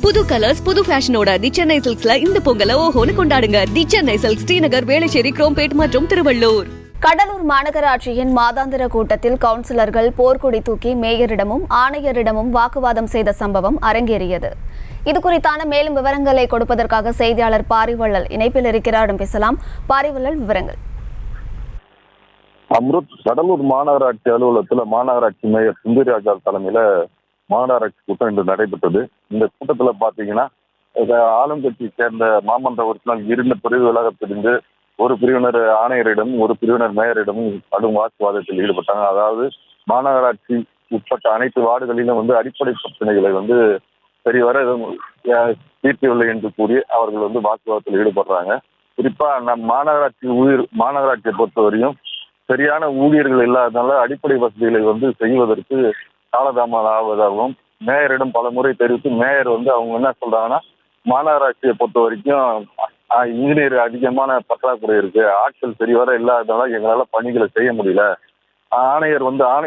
புது கலர்ஸ் புது ஃபேஷனோட தி சென்னை சில்க்ஸ்ல இந்த பொங்கலை ஓஹோன்னு கொண்டாடுங்க. தி சென்னை சில்க்ஸ், ஸ்ரீநகர், வேளச்சேரி, குரோம்பேட் மற்றும் திருவள்ளூர். கடலூர் மாநகராட்சியின் மாதாந்திர கூட்டத்தில் கவுன்சிலர்கள் போர்க்கொடி தூக்கி மேயரிடமும் ஆணையரிடமும் வாக்குவாதம் செய்த சம்பவம் அரங்கேறியது. இதுகுறித்தான மேலும் விவரங்களை கொடுப்பதற்காக செய்தியாளர் பாரிவள்ளல் இணைப்பில் இருக்கிறார். பேசலாம். பாரிவள்ளல், விவரங்கள். அம்ருத், கடலூர் மாநகராட்சி அலுவலகத்தில் மாநகராட்சி மேயர் சுந்தரிராஜா தலைமையில மாநகராட்சி கூட்டம் இன்று நடைபெற்றது. இந்த கூட்டத்துல பாத்தீங்கன்னா ஆளுங்கட்சியை சேர்ந்த மாமன்ற உறுப்பினர் 2 பிரிவுகளாக பிரிந்து ஒரு பிரிவினர் ஆணையரிடம் ஒரு பிரிவினர் மேயரிடமும் கடும் வாக்குவாதத்தில் ஈடுபட்டாங்க. அதாவது மாநகராட்சி உட்பட்ட அனைத்து வார்டுகளிலும் அடிப்படை பிரச்சனைகளை சரிவர தீர்க்கவில்லை என்று கூறி அவர்கள் வாக்குவாதத்தில் ஈடுபடுறாங்க. குறிப்பா நம் மாநகராட்சியை பொறுத்தவரையும் சரியான ஊழியர்கள் இல்லாதனால அடிப்படை வசதிகளை செய்வதற்கு காலதாமதம் ஆவதாகவும் மேயரிடம் பல முறை தெரிவித்து மேயர் அவங்க என்ன சொல்றாங்கன்னா, மாநகராட்சியை பொறுத்த வரைக்கும் இன்ஜினியர் அதிகமான பற்றாக்குறை இருக்கு, ஆட்கள் சரிவர இல்லாதனால எங்களால பணிகளை செய்ய முடியல. ஆணையர்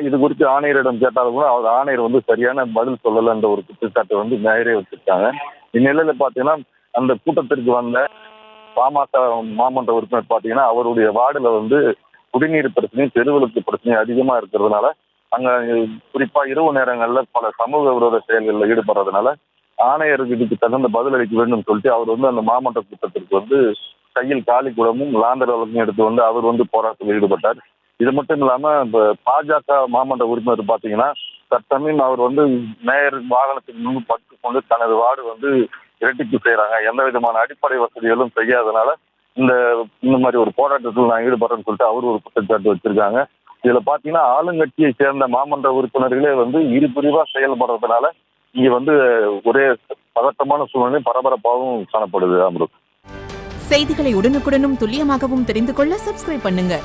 இது குறித்து ஆணையரிடம் கேட்டாலும் கூட அவர் ஆணையர் சரியான பதில் சொல்லல என்ற ஒரு குற்றச்சாட்டு மேயரே வச்சிருக்காங்க. இந்நிலையில பாத்தீங்கன்னா அந்த கூட்டத்திற்கு வந்த பாமக மாமன்ற உறுப்பினர் பாத்தீங்கன்னா அவருடைய வார்டுல குடிநீர் பிரச்சனையும் தெருவிளக்கு பிரச்சனையும் அதிகமா இருக்கிறதுனால அங்க குறிப்பா இரவு நேரங்கள்ல பல சமூக விரோத செயல்களில் ஈடுபடுறதுனால ஆணையருக்கு இதுக்கு தகுந்த பதில் அளிக்க வேண்டும் சொல்லிட்டு அவர் அந்த மாமன்ற கூட்டத்திற்கு கையில் காலி குடமும் லாந்தர் வழக்கும் எடுத்து அவர் போராட்டத்தில் ஈடுபட்டார். இது மட்டும் இல்லாம இப்ப பாஜக மாமன்ற உறுப்பினர் பாத்தீங்கன்னா தற்சமயம் அவர் மேயர் வாகனத்துக்கு முன்பு படுத்துக் கொண்டு தனது வார்டு இரட்டிப்பு செய்யறாங்க, எந்த விதமான அடிப்படை வசதிகளும் செய்யாதனால இந்த மாதிரி ஒரு போராட்டத்தில் நான் ஈடுபடுறேன்னு சொல்லிட்டு அவர் ஒரு குற்றச்சாட்டு வச்சிருக்காங்க. இதுல பாத்தீங்கன்னா ஆளுங்கட்சியை சேர்ந்த மாமன்ற உறுப்பினர்களே இரு பிரிவா செயல்படுறதுனால இங்க ஒரே பதட்டமான சூழ்நிலை பரபரப்பாகவும் காணப்படுது. அம்ருத், செய்திகளை உடனுக்குடனும் துல்லியமாகவும் தெரிந்து கொள்ள சப்ஸ்கிரைப் பண்ணுங்க.